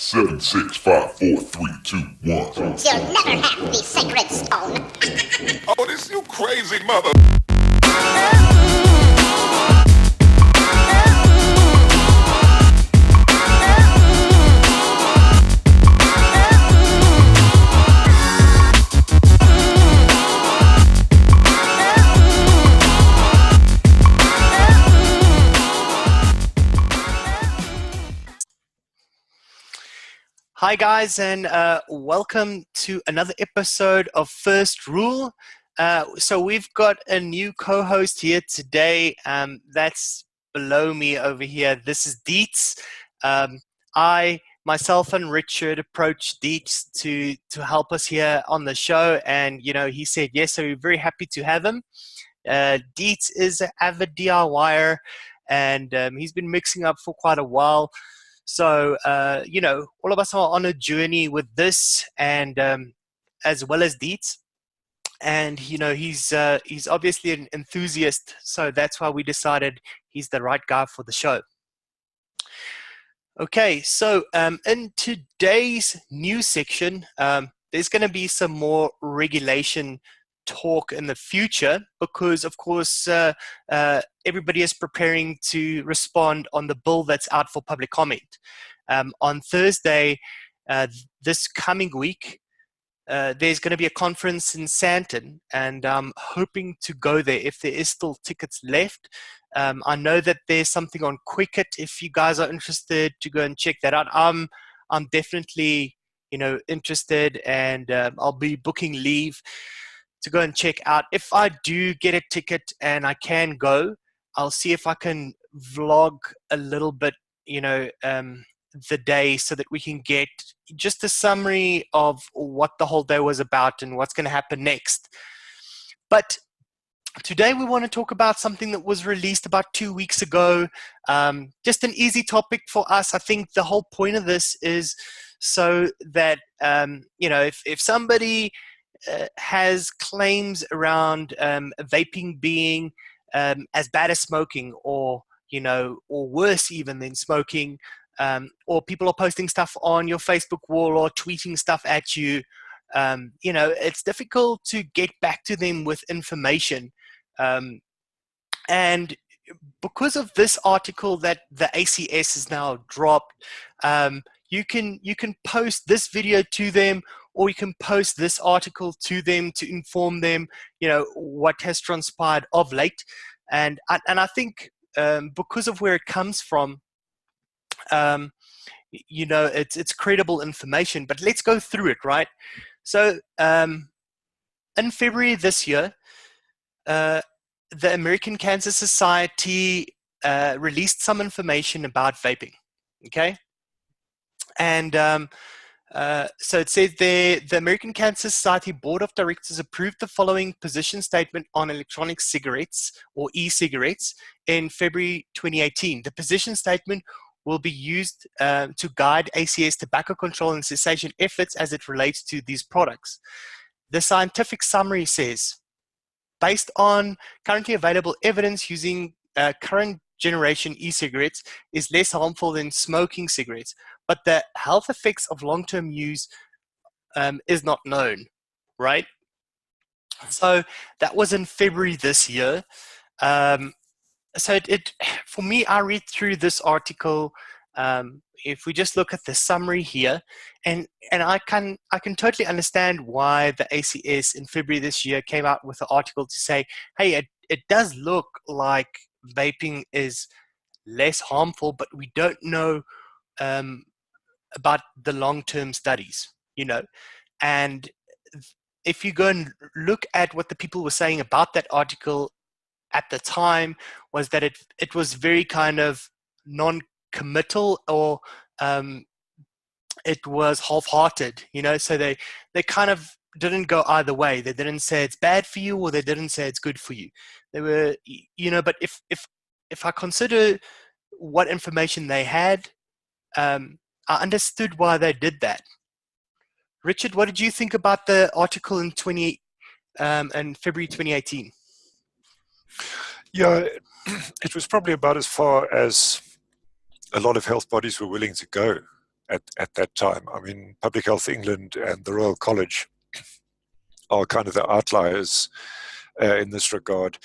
Seven, six, five, four, three, two, one. You'll never have the sacred stone. Oh, this you crazy mother. Hi guys, and welcome to another episode of First Rule. So we've got a new co-host here today. That's below me over here. This is Deetz. Myself and Richard approached Deetz to help us here on the show, and he said yes. So we're very happy to have him. Deetz is an avid DIYer, and he's been mixing up for quite a while. So, all of us are on a journey with this, and as well as Deetz. And, he's obviously an enthusiast, so that's why we decided he's the right guy for the show. Okay, so in today's news section, there's going to be some more regulation talk in the future because, of course, everybody is preparing to respond on the bill that's out for public comment. On Thursday, this coming week, there's going to be a conference in Sandton, and I'm hoping to go there if there is still tickets left. I know that there's something on Quicket if you guys are interested to go and check that out. I'm definitely, interested, and I'll be booking leave to go and check out. If I do get a ticket and I can go, I'll see if I can vlog a little bit, the day, so that we can get just a summary of what the whole day was about and what's going to happen next. But today we want to talk about something that was released about 2 weeks ago. Just an easy topic for us. I think the whole point of this is so that, if somebody has claims around vaping being as bad as smoking, or worse even than smoking, or people are posting stuff on your Facebook wall or tweeting stuff at you, it's difficult to get back to them with information. And because of this article that the ACS has now dropped, you can post this video to them, or you can post this article to them to inform them, what has transpired of late. And I think because of where it comes from, it's credible information. But let's go through it, right? So in February this year, the American Cancer Society released some information about vaping. Okay, and so it says there, the American Cancer Society Board of Directors approved the following position statement on electronic cigarettes, or e-cigarettes, in February 2018. The position statement will be used to guide ACS tobacco control and cessation efforts as it relates to these products. The scientific summary says, based on currently available evidence, using current generation e-cigarettes is less harmful than smoking cigarettes, but the health effects of long-term use is not known, right? So that was in February this year. So for me, I read through this article. If we just look at the summary here, and I can totally understand why the ACS in February this year came out with the article to say, hey, it does look like vaping is less harmful, but we don't know about the long-term studies, and if you go and look at what the people were saying about that article at the time, was that it was very kind of non-committal, or it was half-hearted, so they kind of didn't go either way. They didn't say it's bad for you, or they didn't say it's good for you. They were, but if I consider what information they had, I understood why they did that. Richard, what did you think about the article in February 2018? Yeah, it was probably about as far as a lot of health bodies were willing to go. at that time. I mean, Public Health England and the Royal College are kind of the outliers in this regard.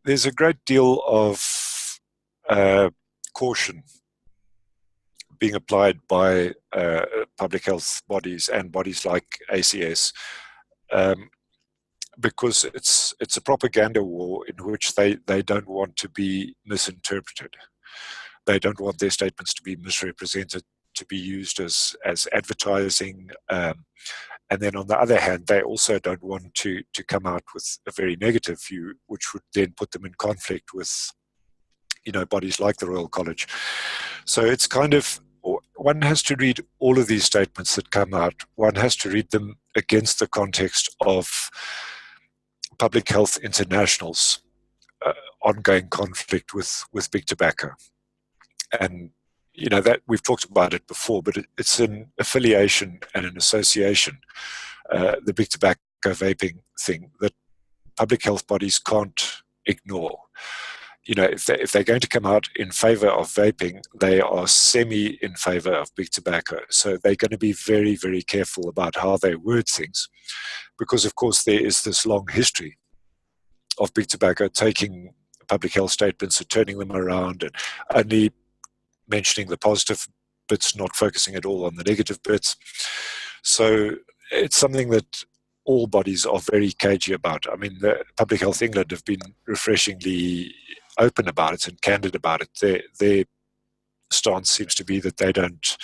There's a great deal of caution being applied by public health bodies and bodies like ACS, because it's a propaganda war in which they don't want to be misinterpreted. They don't want their statements to be misrepresented, to be used as advertising. And then on the other hand, they also don't want to come out with a very negative view, which would then put them in conflict with, bodies like the Royal College. So it's kind of, one has to read all of these statements that come out. One has to read them against the context of Public Health International's ongoing conflict with big tobacco. And that we've talked about it before, but it's an affiliation and an association, the big tobacco vaping thing, that public health bodies can't ignore. If they're going to come out in favor of vaping, they are semi in favor of big tobacco. So they're going to be very, very careful about how they word things, because of course there is this long history of big tobacco taking public health statements and turning them around and only mentioning the positive bits, not focusing at all on the negative bits. So it's something that all bodies are very cagey about. I mean, the Public Health England have been refreshingly open about it and candid about it. Their stance seems to be that they don't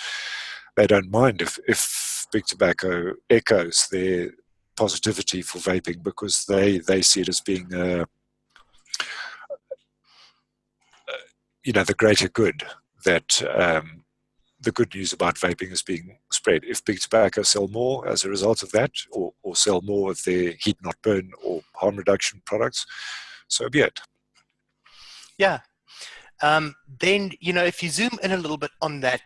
mind if big tobacco echoes their positivity for vaping, because they see it as being the greater good, that the good news about vaping is being spread. If big tobacco sell more as a result of that, or sell more of their heat not burn or harm reduction products, so be it. Yeah. Then, if you zoom in a little bit on that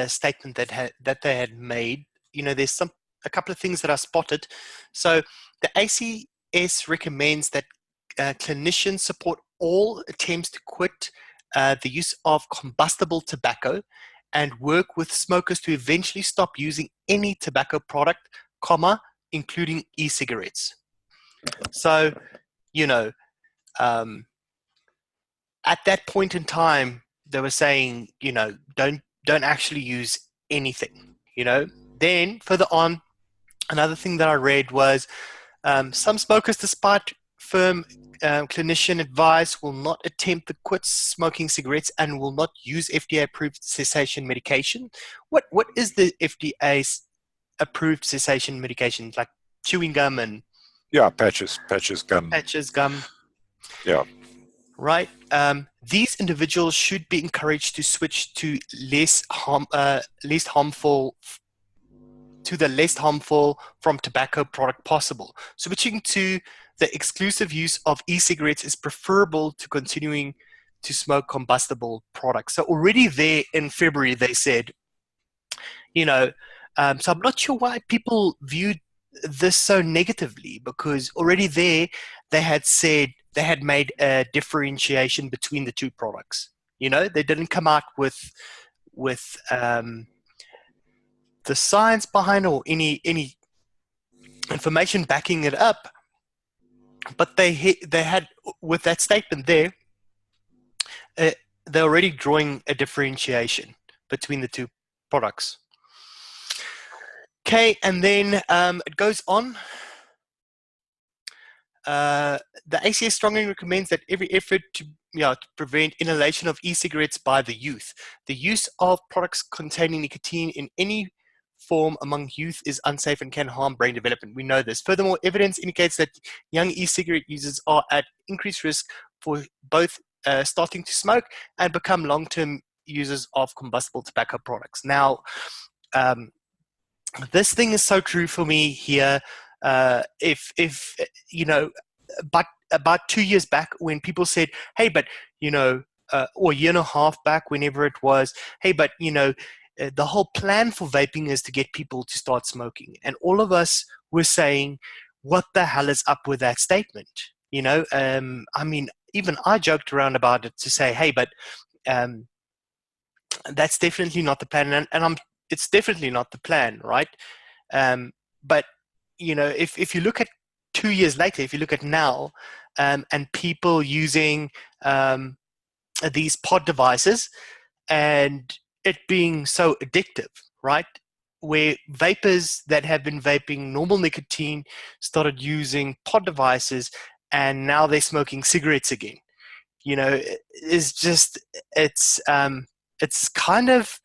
statement that they had made, there's a couple of things that I spotted. So the ACS recommends that clinicians support all attempts to quit the use of combustible tobacco and work with smokers to eventually stop using any tobacco product, including e-cigarettes. So, at that point in time, they were saying, don't actually use anything, Then further on, another thing that I read was some smokers, despite firm clinician advice, will not attempt to quit smoking cigarettes and will not use FDA-approved cessation medication. What is the FDA's approved cessation medication, like chewing gum and patches gum. Yeah. Right. These individuals should be encouraged to switch to less harmful from tobacco product possible. Switching to the exclusive use of e-cigarettes is preferable to continuing to smoke combustible products. So already there in February, they said, so I'm not sure why people viewed this so negatively, because already there they had said, they had made a differentiation between the two products. They didn't come out with the science behind or any information backing it up, but they had, with that statement there, they're already drawing a differentiation between the two products. Okay, and then it goes on. The ACS strongly recommends that every effort to prevent inhalation of e-cigarettes by the youth. The use of products containing nicotine in any form among youth is unsafe and can harm brain development. We know this. Furthermore, evidence indicates that young e-cigarette users are at increased risk for both starting to smoke and become long-term users of combustible tobacco products. Now, this thing is so true for me here. If but about 2 years back, when people said, hey, but or a year and a half back, whenever it was, hey, but the whole plan for vaping is to get people to start smoking, and all of us were saying, what the hell is up with that statement? I mean, even I joked around about it to say, hey, but That's definitely not the plan, and it's definitely not the plan, right? But if you look at 2 years later, if you look at now, and people using these pod devices, and it being so addictive, right? Where vapors that have been vaping normal nicotine started using pod devices, and now they're smoking cigarettes again. It's just it's kind of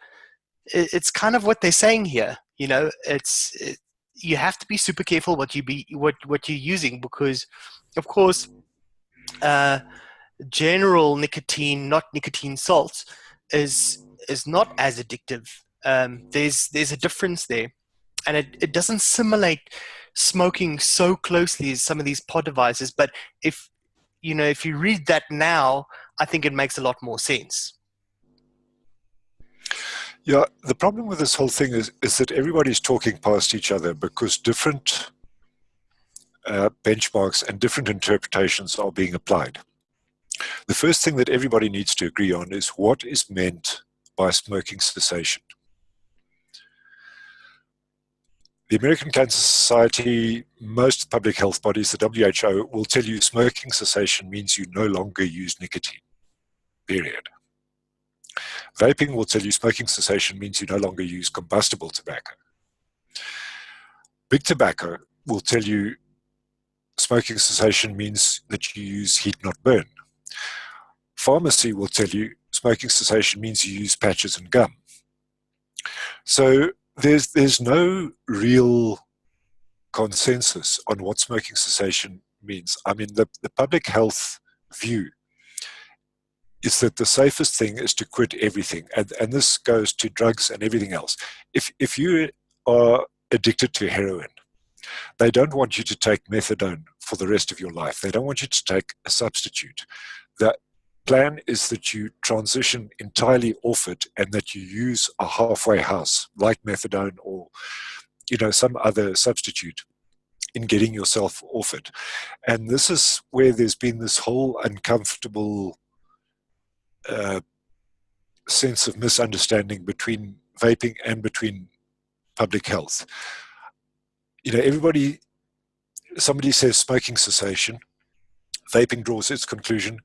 it's kind of what they're saying here. You have to be super careful what you're using, because, of course, uh, general nicotine, not nicotine salts, is not as addictive. There's a difference there, and it doesn't simulate smoking so closely as some of these pod devices. But if you read that now, I think it makes a lot more sense. Yeah, the problem with this whole thing is that everybody's talking past each other because different benchmarks and different interpretations are being applied. The first thing that everybody needs to agree on is what is meant by smoking cessation. The American Cancer Society, most public health bodies, the WHO, will tell you smoking cessation means you no longer use nicotine, period. Vaping will tell you smoking cessation means you no longer use combustible tobacco. Big tobacco will tell you smoking cessation means that you use heat not burn. Pharmacy will tell you smoking cessation means you use patches and gum. So there's no real consensus on what smoking cessation means. I mean, the public health view is that the safest thing is to quit everything. And this goes to drugs and everything else. If you are addicted to heroin, they don't want you to take methadone for the rest of your life. They don't want you to take a substitute. The plan is that you transition entirely off it and that you use a halfway house like methadone or some other substitute in getting yourself off it. And this is where there's been this whole uncomfortable sense of misunderstanding between vaping and between public health. Somebody says smoking cessation, vaping draws its conclusion,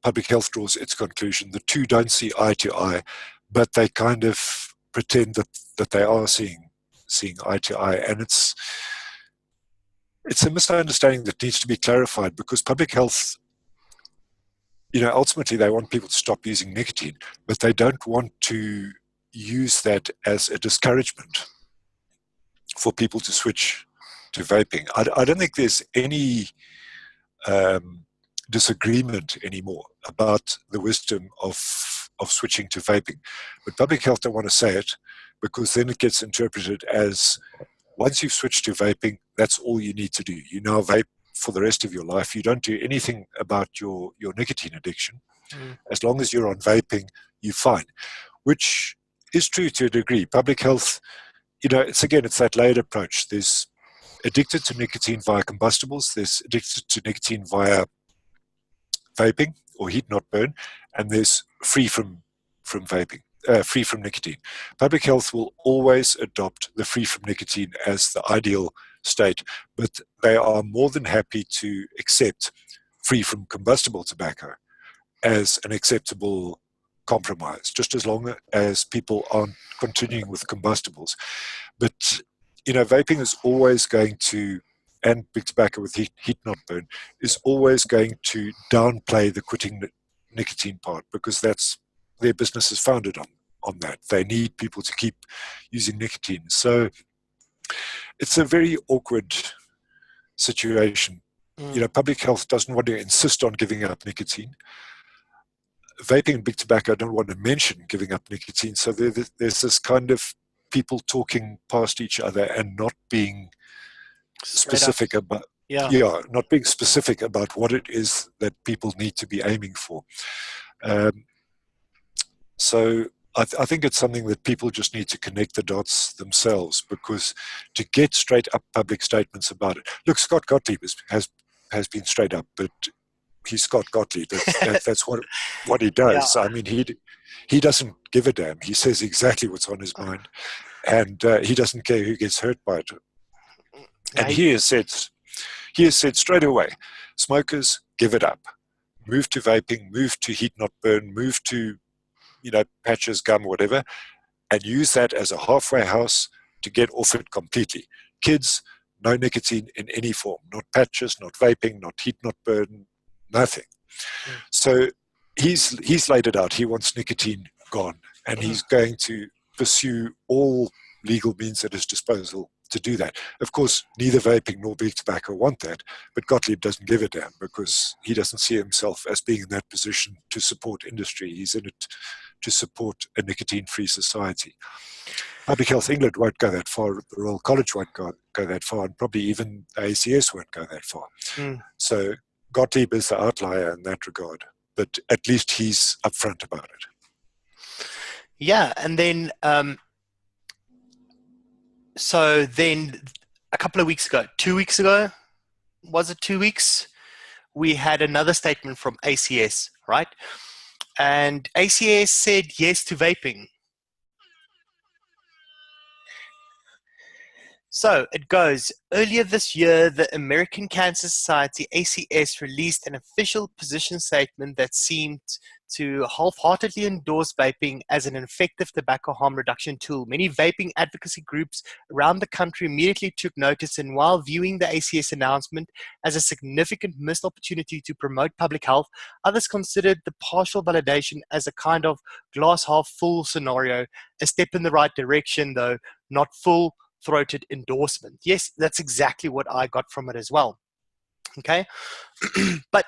public health draws its conclusion. The two don't see eye to eye, but they kind of pretend that they are seeing eye to eye. And it's a misunderstanding that needs to be clarified, because public health, ultimately they want people to stop using nicotine, but they don't want to use that as a discouragement for people to switch to vaping. I don't think there's any disagreement anymore about the wisdom of switching to vaping. But public health don't want to say it, because then it gets interpreted as, once you've switched to vaping, that's all you need to do. You now vape for the rest of your life. You don't do anything about your nicotine addiction. As long as you're on vaping, you're fine, which is true to a degree. Public health, it's that layered approach. There's addicted to nicotine via combustibles, there's addicted to nicotine via vaping or heat not burn, and there's free from vaping, free from nicotine. Public health will always adopt the free from nicotine as the ideal state, but they are more than happy to accept free from combustible tobacco as an acceptable compromise, just as long as people aren't continuing with combustibles. But vaping is always going to, and big tobacco with heat not burn, is always going to downplay the quitting nicotine part, because that's their business is founded on that. They need people to keep using nicotine. So it's a very awkward situation. Public health doesn't want to insist on giving up nicotine. Vaping and big tobacco don't want to mention giving up nicotine. So there's this kind of people talking past each other and not being specific about not being specific about what it is that people need to be aiming for. So I think it's something that people just need to connect the dots themselves, because to get straight up public statements about it. Look, Scott Gottlieb has been straight up, but he's Scott Gottlieb. That's what he does. Yeah. I mean, he doesn't give a damn. He says exactly what's on his mind, and he doesn't care who gets hurt by it. And he has said straight away, smokers, give it up. Move to vaping, move to heat not burn, move to, patches, gum, whatever, and use that as a halfway house to get off it completely. Kids, no nicotine in any form, not patches, not vaping, not heat not burn, nothing. So he's laid it out. He wants nicotine gone, and he's going to pursue all legal means at his disposal to do that. Of course, neither vaping nor big tobacco want that, but Gottlieb doesn't give a damn because he doesn't see himself as being in that position to support industry. He's in it to support a nicotine-free society. Public Health England won't go that far, the Royal College won't go that far, and probably even the ACS won't go that far. So Gottlieb is the outlier in that regard, but at least he's upfront about it. Yeah, and then so then a couple of weeks ago, 2 weeks ago, was it 2 weeks? We had another statement from ACS, right? And ACS said yes to vaping. So it goes, earlier this year, the American Cancer Society, ACS, released an official position statement that seemed to half-heartedly endorse vaping as an effective tobacco harm reduction tool. Many vaping advocacy groups around the country immediately took notice, and while viewing the ACS announcement as a significant missed opportunity to promote public health, others considered the partial validation as a kind of glass half full scenario, a step in the right direction, though not full-throated endorsement. Yes, that's exactly what I got from it as well. Okay, but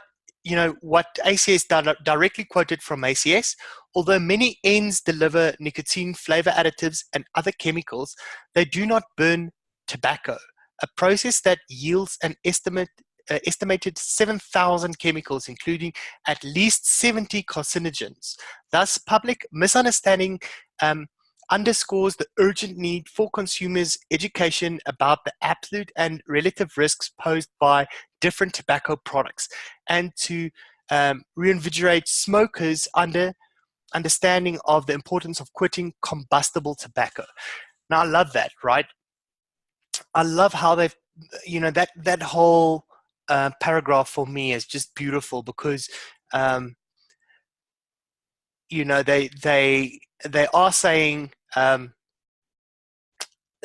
what ACS directly quoted from ACS, although many ends deliver nicotine, flavor additives, and other chemicals, they do not burn tobacco, a process that yields an estimated 7,000 chemicals, including at least 70 carcinogens. Thus, public misunderstanding underscores the urgent need for consumers' education about the absolute and relative risks posed by different tobacco products, and to reinvigorate smokers' understanding of the importance of quitting combustible tobacco. Now, I love that, right? I love how they've, that whole paragraph for me is just beautiful because, they are saying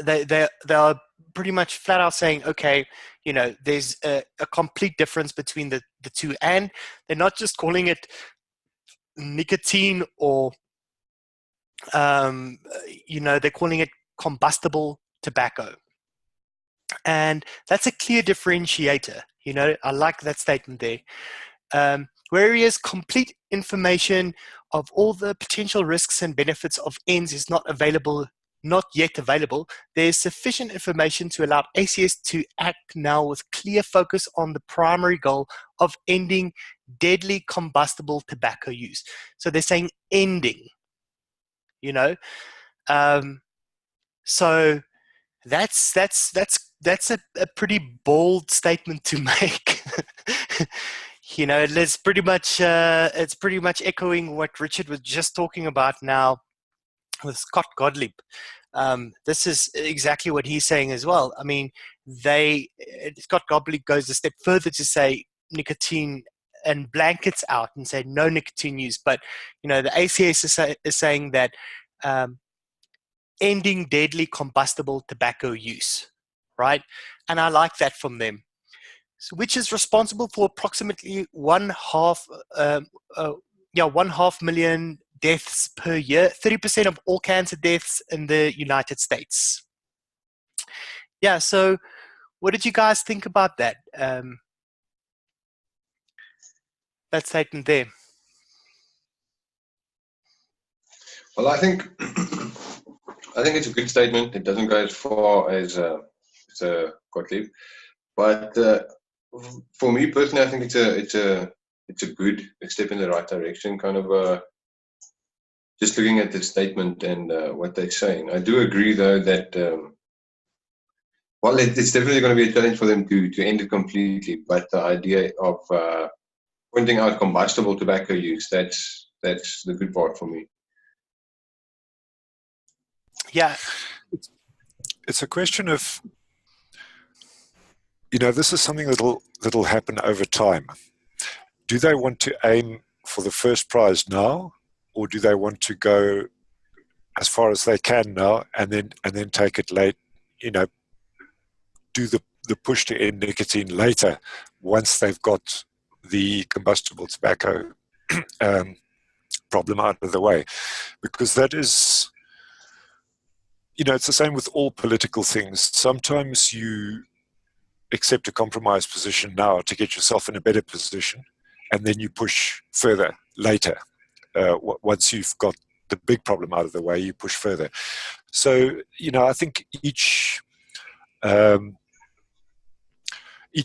they are pretty much flat out saying, okay, there's a complete difference between the two, and they're not just calling it nicotine or they're calling it combustible tobacco, and that's a clear differentiator. I like that statement there. Whereas complete information of all the potential risks and benefits of ends is not yet available, there is sufficient information to allow ACS to act now with clear focus on the primary goal of ending deadly combustible tobacco use. So they're saying ending, so that's a pretty bold statement to make. It's pretty much echoing what Richard was just talking about now with Scott Gottlieb. This is exactly what he's saying as well. I mean, Scott Gottlieb goes a step further to say nicotine and blankets out and say no nicotine use. But, the ACS is saying that ending deadly combustible tobacco use, right? And I like that from them. So, which is responsible for approximately 1.5 million deaths per year, 30% of all cancer deaths in the United States. Yeah, so what did you guys think about that? That statement there. Well, I think it's a good statement. It doesn't go as far as Gottlieb, but for me personally, I think it's a good step in the right direction. Kind of just looking at the statement and what they're saying, I do agree though that it's definitely going to be a challenge for them to end it completely. But the idea of pointing out combustible tobacco use, that's the good part for me. Yeah. It's a question of, this is something that'll happen over time. Do they want to aim for the first prize now, or do they want to go as far as they can now and then take it late, do the push to end nicotine later once they've got the combustible tobacco problem out of the way? Because that is, it's the same with all political things. Sometimes you accept a compromise position now to get yourself in a better position, and then you push further later. Once you've got the big problem out of the way, you push further. So, I think each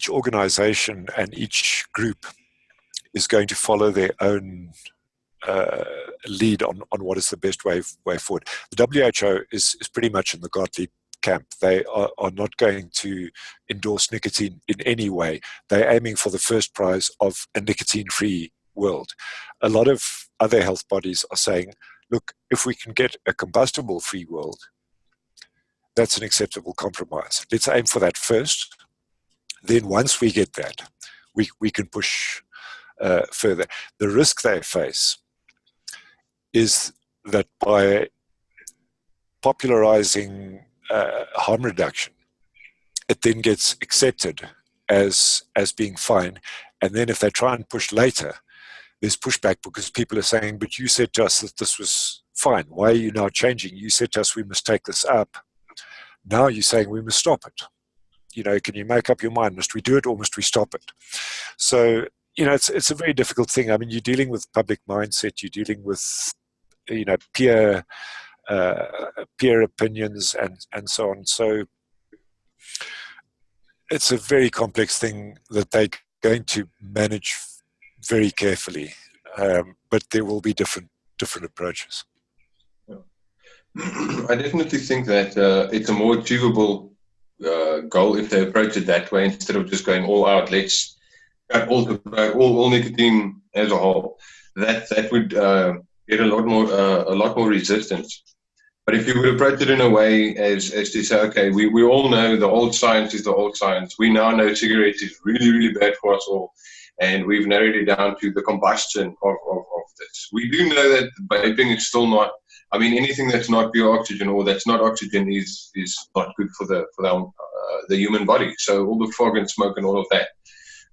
organization and each group is going to follow their own lead on what is the best way forward. The WHO is pretty much in the Gottlieb camp. They are not going to endorse nicotine in any way. They're aiming for the first prize of a nicotine-free world. A lot of other health bodies are saying, look, if we can get a combustible-free world, that's an acceptable compromise. Let's aim for that first. Then once we get that, we can push further. The risk they face is that by popularizing harm reduction, it then gets accepted as being fine. And then if they try and push later, there's pushback because people are saying, but you said to us that this was fine. Why are you now changing? You said to us we must take this up. Now you're saying we must stop it. Can you make up your mind? Must we do it or must we stop it? So, it's a very difficult thing. I mean, you're dealing with public mindset. You're dealing with, peer opinions and so on. So it's a very complex thing that they're going to manage very carefully. But there will be different approaches. I definitely think that it's a more achievable goal if they approach it that way instead of just going all out. Let's cut all nicotine as a whole. That would get a lot more resistance. But if you would approach it in a way as to say, okay, we all know the old science is the old science. We now know cigarettes is really, really bad for us all. And we've narrowed it down to the combustion of this. We do know that vaping is still not, anything that's not pure oxygen or that's not oxygen is not good for the human body. So all the fog and smoke and all of that.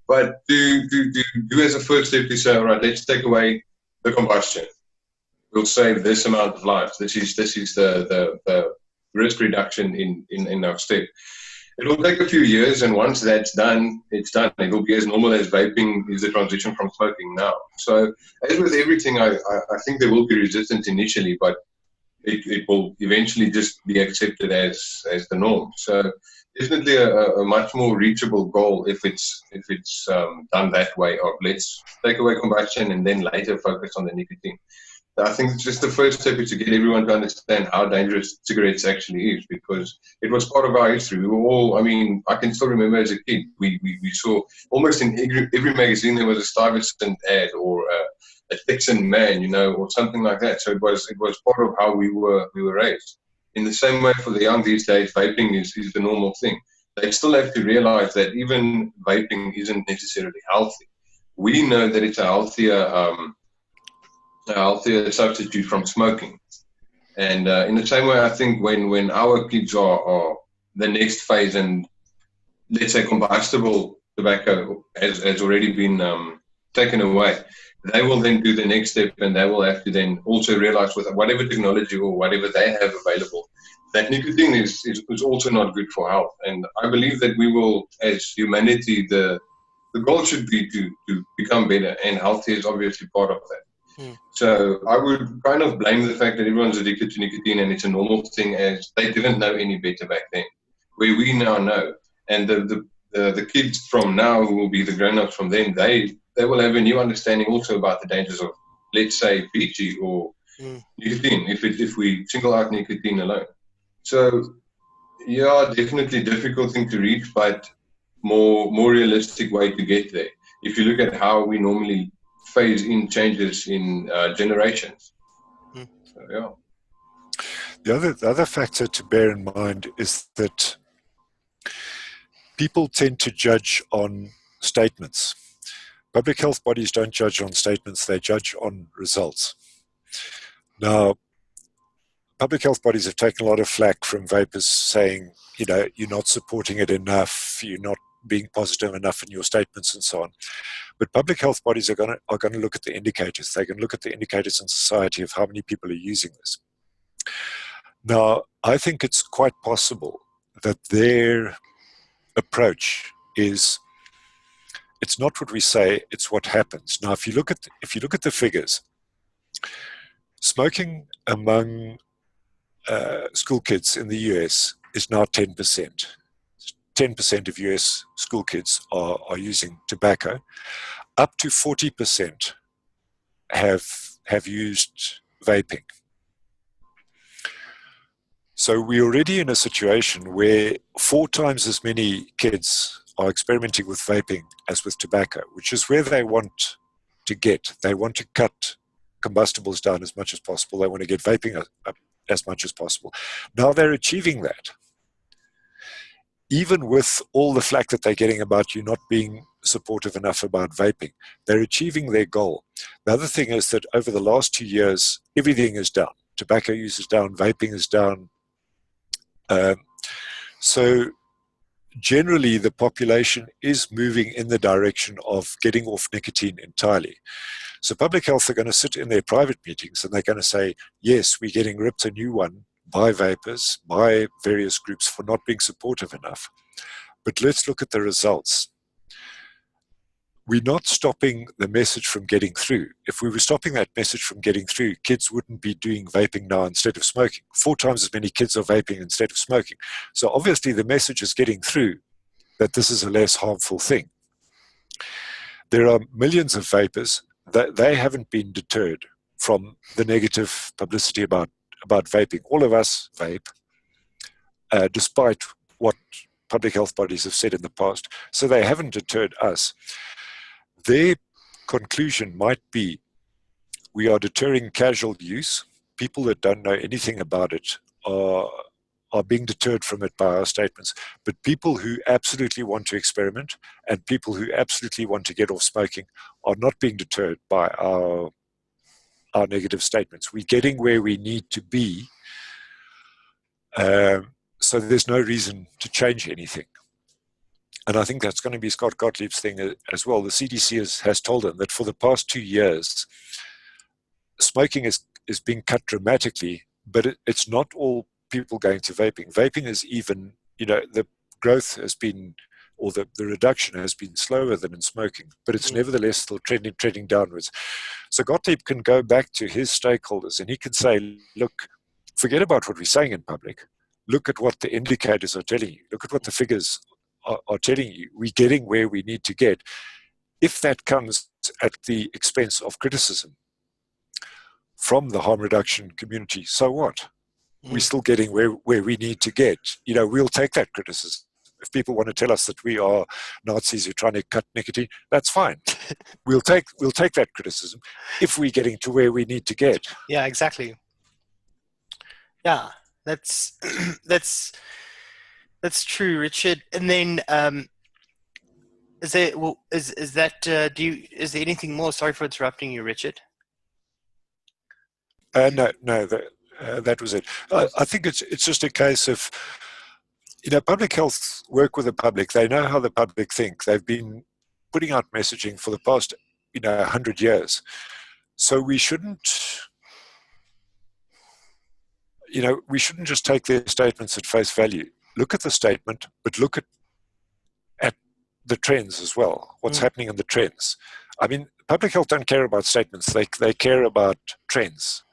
But do as a first step to say, all right, let's take away the combustion. We'll save this amount of lives. This is the risk reduction in our step. It'll take a few years, and once that's done, it's done. It'll be as normal as vaping is the transition from smoking now. So, as with everything, I think there will be resistance initially, but it will eventually just be accepted as the norm. So, definitely a much more reachable goal if it's done that way. Of let's take away combustion and then later focus on the nicotine. I think it's just the first step is to get everyone to understand how dangerous cigarettes actually is, because it was part of our history. We were all, I can still remember as a kid, we saw almost in every magazine there was a Stuyvesant ad or a Texan man, or something like that. So it was part of how we were raised. In the same way for the young these days, vaping is the normal thing. They still have to realize that even vaping isn't necessarily healthy. We know that it's a healthier substitute from smoking. And in the same way, I think when our kids are the next phase, and let's say combustible tobacco has already been taken away, they will then do the next step, and they will have to then also realize with whatever technology or whatever they have available, that nicotine is also not good for health. And I believe that we will, as humanity, the goal should be to become better, and health is obviously part of that. So I would kind of blame the fact that everyone's addicted to nicotine and it's a normal thing, as they didn't know any better back then, where we now know. And the kids from now who will be the grown-ups from then, they will have a new understanding also about the dangers of, let's say, PG or nicotine, if we single out nicotine alone. So, yeah, definitely difficult thing to reach, but more realistic way to get there. if you look at how we normally phase in changes in generations. Mm. So, yeah. The other factor to bear in mind is that people tend to judge on statements. Public health bodies don't judge on statements, they judge on results. Now, public health bodies have taken a lot of flack from vapers saying, you're not supporting it enough, you're not being positive enough in your statements and so on. But public health bodies are going to look at the indicators. They can look at the indicators in society of how many people are using this. Now, I think it's quite possible that their approach is, it's not what we say, it's what happens. Now, if you look at the figures, smoking among school kids in the US is now 10%. 10% of US school kids are using tobacco. Up to 40% have used vaping. So we're already in a situation where 4 times as many kids are experimenting with vaping as with tobacco, which is where they want to get. They want to cut combustibles down as much as possible. They want to get vaping up as much as possible. Now they're achieving that. Even with all the flack that they're getting about you not being supportive enough about vaping, they're achieving their goal. The other thing is that over the last 2 years, everything is down. Tobacco use is down, vaping is down. So generally, the population is moving in the direction of getting off nicotine entirely. So public health are going to sit in their private meetings and they're going to say, yes, we're getting ripped a new one by vapers, by various groups for not being supportive enough. But let's look at the results. We're not stopping the message from getting through. If we were stopping that message from getting through, kids wouldn't be doing vaping now instead of smoking. 4 times as many kids are vaping instead of smoking. So obviously the message is getting through that this is a less harmful thing. There are millions of vapers that they haven't been deterred from the negative publicity about vaping. All of us vape, despite what public health bodies have said in the past. So they haven't deterred us. Their conclusion might be, we are deterring casual use. People that don't know anything about it are being deterred from it by our statements. But people who absolutely want to experiment and people who absolutely want to get off smoking are not being deterred by our negative statements. We're getting where we need to be. So there's no reason to change anything. And I think that's going to be Scott Gottlieb's thing as well. The CDC has told them that for the past 2 years, smoking is being cut dramatically, but it's not all people going to vaping. Vaping is even, the growth has been, or the reduction has been slower than in smoking, but it's nevertheless still trending downwards. So Gottlieb can go back to his stakeholders and he can say, look, forget about what we're saying in public. Look at what the indicators are telling you. Look at what the figures are telling you. We're getting where we need to get. If that comes at the expense of criticism from the harm reduction community, so what? We're still getting where we need to get. We'll take that criticism. If people want to tell us that we are Nazis who are trying to cut nicotine, that's fine. We'll take that criticism if we're getting to where we need to get. Yeah, exactly. Yeah, that's that's true, Richard. And then is there anything more? Sorry for interrupting you, Richard. No, that was it. I think it's just a case of, public health work with the public. They know how the public think. They've been putting out messaging for the past, 100 years. So we shouldn't just take their statements at face value. Look at the statement, but look at the trends as well. What's happening in the trends? I mean, public health don't care about statements. They care about trends.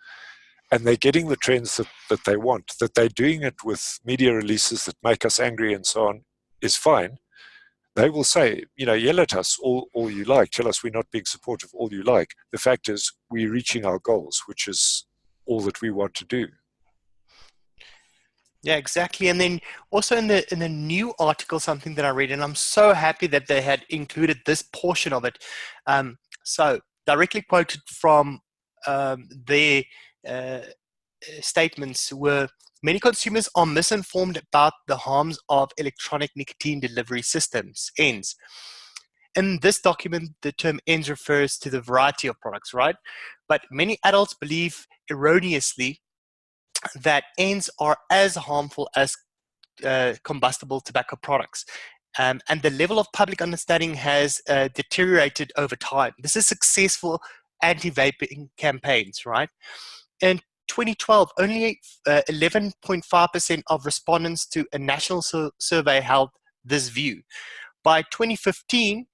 And they're getting the trends that they want. That they're doing it with media releases that make us angry and so on is fine. They will say, yell at us all you like. Tell us we're not being supportive all you like. The fact is we're reaching our goals, which is all that we want to do. Yeah, exactly. And then also in the new article, something that I read, and I'm so happy that they had included this portion of it. So directly quoted from their uh, statements were many consumers are misinformed about the harms of electronic nicotine delivery systems, ENDS. In this document, the term ENDS refers to the variety of products, right? But many adults believe erroneously that ENDS are as harmful as combustible tobacco products. And the level of public understanding has deteriorated over time. This is successful anti-vaping campaigns, right? In 2012, only 11.5% of respondents to a national survey held this view. By 2015,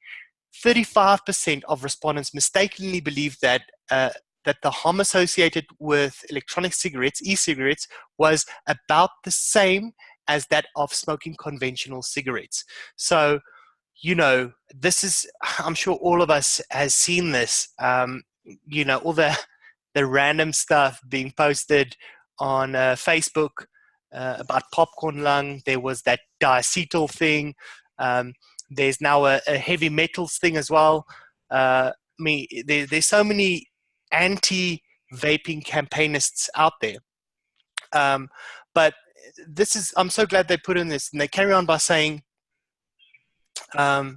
35% of respondents mistakenly believed that the harm associated with electronic cigarettes, e-cigarettes, was about the same as that of smoking conventional cigarettes. So, this is, I'm sure all of us has seen this, all the random stuff being posted on Facebook about popcorn lung. There was that diacetyl thing. There's now a heavy metals thing as well. There's so many anti-vaping campaignists out there. But I'm so glad they put in this, and they carry on by saying, at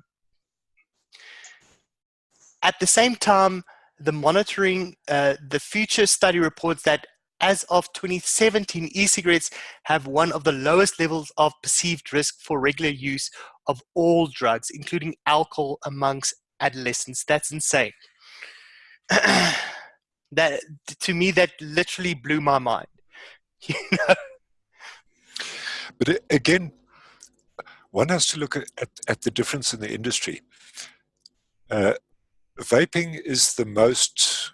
the same time, the future study reports that as of 2017, e-cigarettes have one of the lowest levels of perceived risk for regular use of all drugs, including alcohol, amongst adolescents. That's insane. That, to me, that literally blew my mind. But again, one has to look at the difference in the industry. Vaping is the most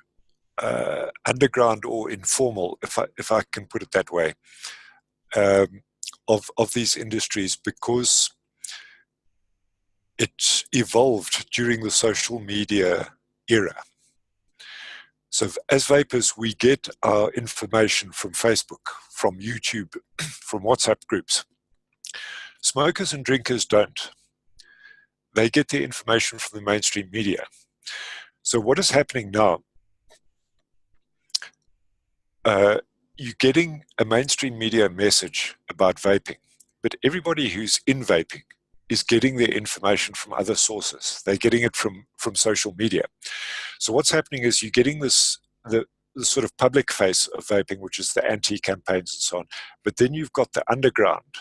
underground or informal, if I can put it that way, of these industries, because it evolved during the social media era. So as vapers, we get our information from Facebook, from YouTube, from WhatsApp groups. Smokers and drinkers don't. They get their information from the mainstream media. So what is happening now? You're getting a mainstream media message about vaping, but everybody who's in vaping is getting their information from other sources. They're getting it from social media. So what's happening is you're getting the sort of public face of vaping, which is the anti-campaigns and so on. But then you've got the underground,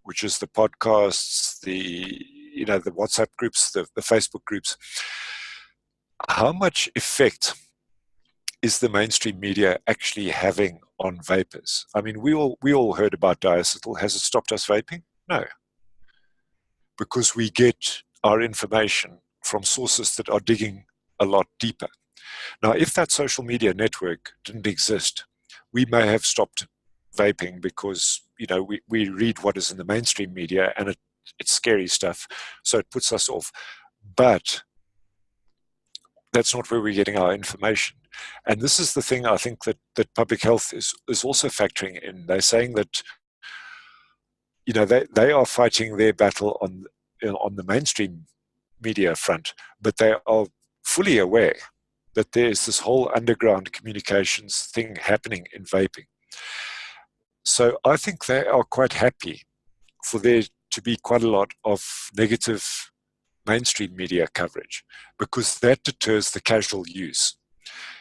which is the podcasts, the WhatsApp groups, the Facebook groups. How much effect is the mainstream media actually having on vapers? I mean, we all heard about diacetyl. Has it stopped us vaping? No. Because we get our information from sources that are digging a lot deeper. Now, if that social media network didn't exist, we may have stopped vaping because, we read what is in the mainstream media and it's scary stuff, so it puts us off. But that's not where we're getting our information. And this is the thing I think that public health is also factoring in. They're saying that, they are fighting their battle on the mainstream media front, but they are fully aware that there's this whole underground communications thing happening in vaping. So I think they are quite happy for there to be quite a lot of negative mainstream media coverage, because that deters the casual use.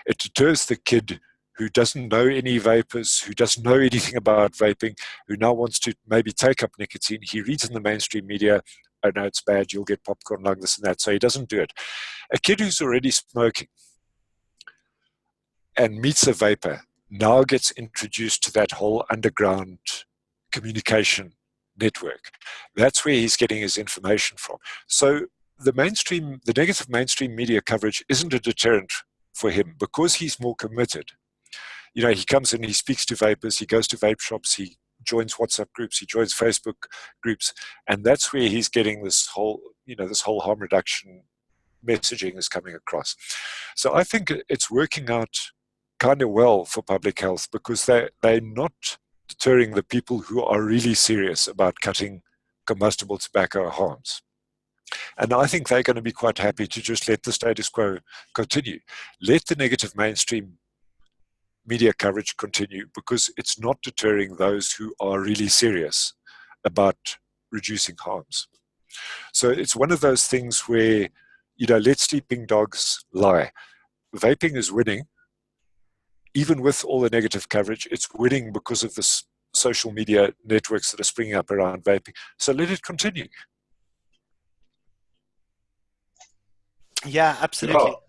It deters the kid who doesn't know any vapors, who doesn't know anything about vaping, who now wants to maybe take up nicotine. He reads in the mainstream media, oh no, it's bad, you'll get popcorn lung, this and that, so he doesn't do it. A kid who's already smoking and meets a vapor now gets introduced to that whole underground communication network. That's where he's getting his information from. So the negative mainstream media coverage isn't a deterrent for him, because he's more committed. He comes in, he speaks to vapors, he goes to vape shops, he joins WhatsApp groups, he joins Facebook groups, and that's where he's getting this whole harm reduction messaging is coming across. So I think it's working out kind of well for public health, because they're not deterring the people who are really serious about cutting combustible tobacco harms. And I think they're going to be quite happy to just let the status quo continue. Let the negative mainstream media coverage continue, because it's not deterring those who are really serious about reducing harms. So it's one of those things where, let sleeping dogs lie. Vaping is winning, even with all the negative coverage. It's winning because of the social media networks that are springing up around vaping. So let it continue. Yeah, absolutely. Oh,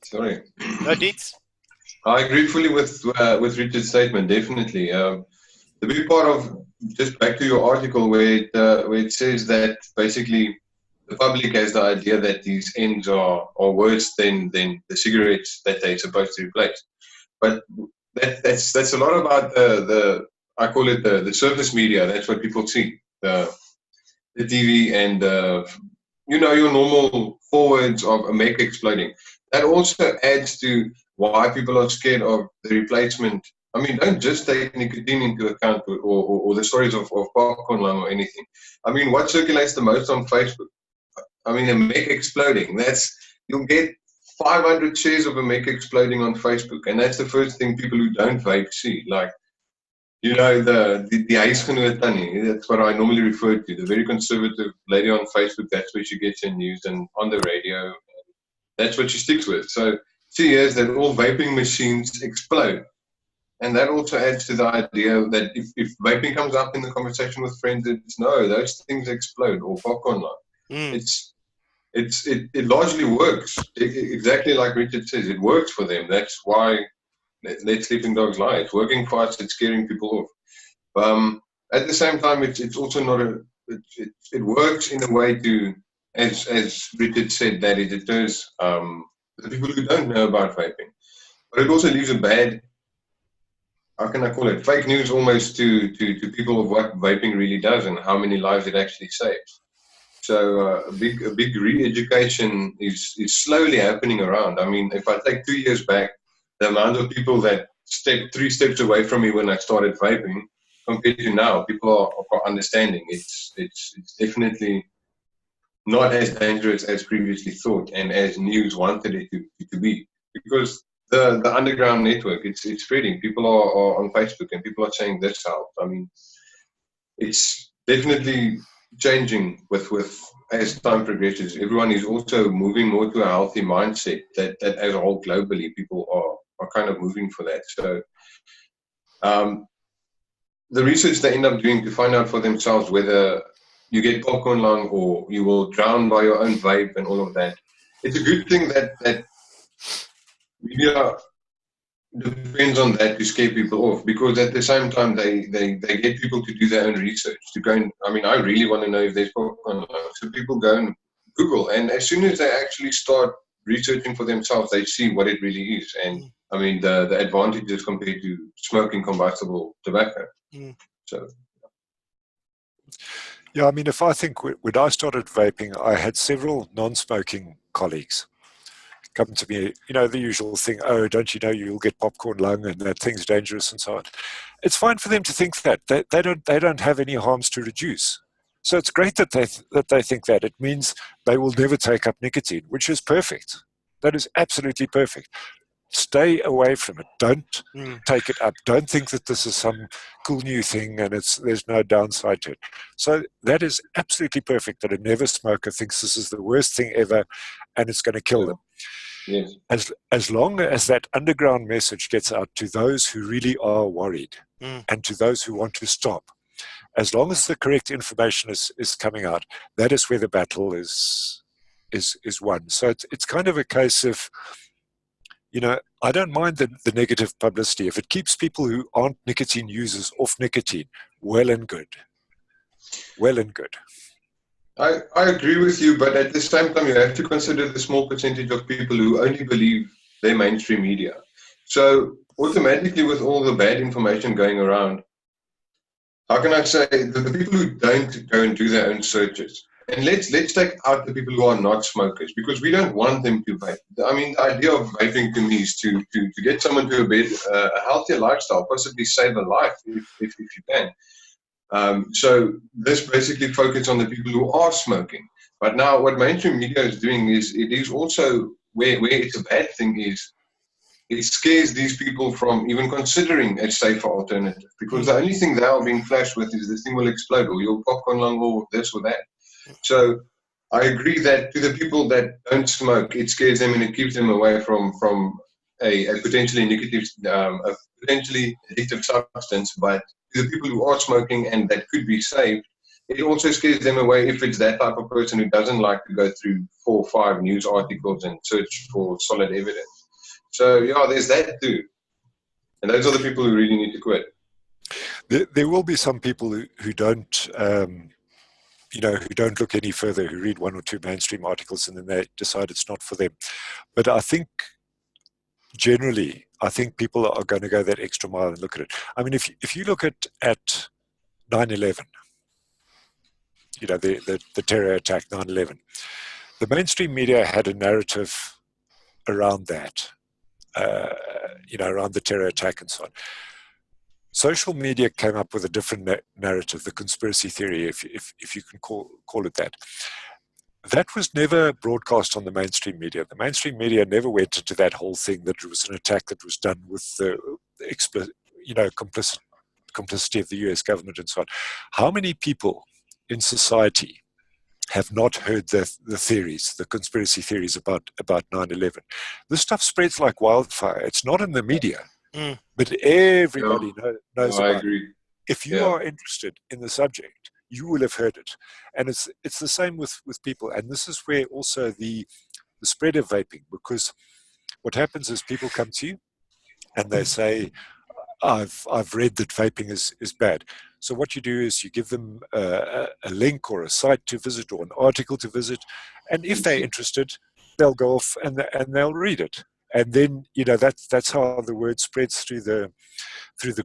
sorry. No, Deetz? I agree fully with Richard's statement, definitely. The big part of, just back to your article where it says that basically the public has the idea that these ends are worse than the cigarettes that they're supposed to replace. But that's a lot about the I call it the surface media. That's what people see, the TV and your normal forwards of a make exploding. That also adds to why people are scared of the replacement. I mean, don't just take nicotine into account, or the stories of popcorn lung or anything. I mean, what circulates the most on Facebook? I mean, a make exploding. You'll get 500 shares of a make exploding on Facebook, and that's the first thing people who don't vape see. Like, the huisgenoot Tannie, that's what I normally refer to, the very conservative lady on Facebook. That's where she gets her news, and on the radio, that's what she sticks with. So she hears that all vaping machines explode. And that also adds to the idea that if vaping comes up in the conversation with friends, it's no, those things explode, or popcorn line. It largely works. Exactly like Richard says, it works for them. That's why let sleeping dogs lie. It's working for us. It's scaring people off. At the same time, it's also not it works in a way to, as Richard said, that it deters the people who don't know about vaping. But it also leaves a bad, how can I call it, fake news almost to people of what vaping really does and how many lives it actually saves. So a big re-education is slowly happening around. I mean, if I take 2 years back, the amount of people that stepped 3 steps away from me when I started vaping compared to now, people are understanding. It's definitely not as dangerous as previously thought and as news wanted it to be, because the underground network, it's spreading. People are on Facebook and people are saying this helps. I mean, it's definitely changing with as time progresses. Everyone is also moving more to a healthy mindset that as a whole globally people are kind of moving for that. So the research they end up doing to find out for themselves whether you get popcorn lung or you will drown by your own vape and all of that, it's a good thing that media depends on that to scare people off, because at the same time they get people to do their own research, to go and, I mean, I really want to know if there's popcorn lung. So people go and Google, and as soon as they actually start researching for themselves, they see what it really is. And I mean, the advantages compared to smoking combustible tobacco. So Yeah, I mean, if I think when I started vaping, I had several non-smoking colleagues come to me, the usual thing, oh, don't you know you'll get popcorn lung and that thing's dangerous and so on. It's fine for them to think that. They don't have any harms to reduce. So it's great that they think that. It means they will never take up nicotine, which is perfect. That is absolutely perfect. Stay away from it. Don't take it up. Don't think that this is some cool new thing and there's no downside to it. So that is absolutely perfect, that a never smoker thinks this is the worst thing ever and it's going to kill them. yes. As long as that underground message gets out to those who really are worried and to those who want to stop, as long as the correct information is coming out, that is where the battle is won. So it's kind of a case of, I don't mind the negative publicity. If it keeps people who aren't nicotine users off nicotine, well and good. Well and good. I agree with you, but at the same time, you have to consider the small percentage of people who only believe their mainstream media. So automatically, with all the bad information going around, how can I say, the people who don't go and do their own searches and let's take out the people who are not smokers, because we don't want them to vape. I mean, the idea of vaping to me is to get someone to a healthier lifestyle, possibly save a life if you can. So this basically focuses on the people who are smoking. But now what mainstream media is doing is, it is also where it's a bad thing is, it scares these people from even considering a safer alternative, because the only thing they are being flashed with is this thing will explode, or your popcorn lung, or this or that. So I agree that to the people that don't smoke, it scares them and it keeps them away from a potentially negative, a potentially addictive substance. But to the people who are smoking and that could be saved, it also scares them away if it's that type of person who doesn't like to go through 4 or 5 news articles and search for solid evidence. So yeah, there's that too. And those are the people who really need to quit. There will be some people who don't, who don't look any further, who read 1 or 2 mainstream articles and then they decide it's not for them. But I think generally, people are going to go that extra mile and look at it. I mean, if you look at 9/11, the terror attack, 9/11, the mainstream media had a narrative around that, around the terror attack and so on. Social media came up with a different narrative, the conspiracy theory, if you can call it that. That was never broadcast on the mainstream media. The mainstream media never went into that whole thing that it was an attack that was done with the complicity of the US government and so on. How many people in society have not heard the theories, the conspiracy theories about 9/11? This stuff spreads like wildfire. It's not in the media, but everybody knows about I agree. it. If you are interested in the subject, you will have heard it. And it's the same with people. And this is where also the spread of vaping, because what happens is people come to you and they say, I've read that vaping is bad. So what you do is you give them a link or a site to visit or an article to visit. And if they're interested, they'll go off and they'll read it. And then, that's how the word spreads through the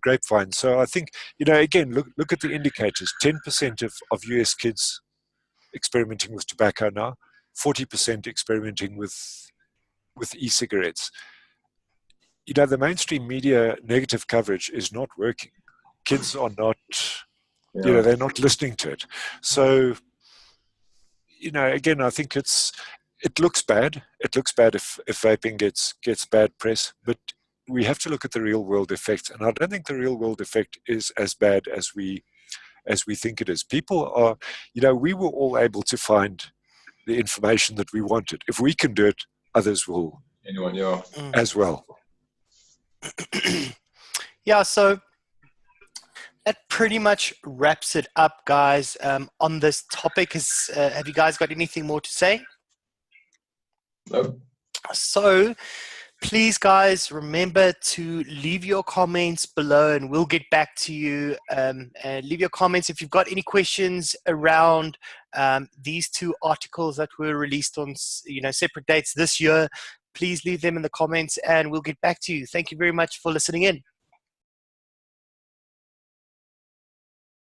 grapevine. So I think, again, look at the indicators. 10% of US kids experimenting with tobacco now, 40% experimenting with e-cigarettes. The mainstream media negative coverage is not working. Kids are not, they're not listening to it. So, again, I think it looks bad. It looks bad if vaping gets bad press, but we have to look at the real world effect. And I don't think the real world effect is as bad as we think it is. People are, we were all able to find the information that we wanted. If we can do it, others will as well. Yeah, so that pretty much wraps it up, guys, on this topic. Have you guys got anything more to say? No. So please, guys, remember to leave your comments below and we'll get back to you. And leave your comments if you've got any questions around these 2 articles that were released on separate dates this year. Please leave them in the comments and we'll get back to you. Thank you very much for listening in.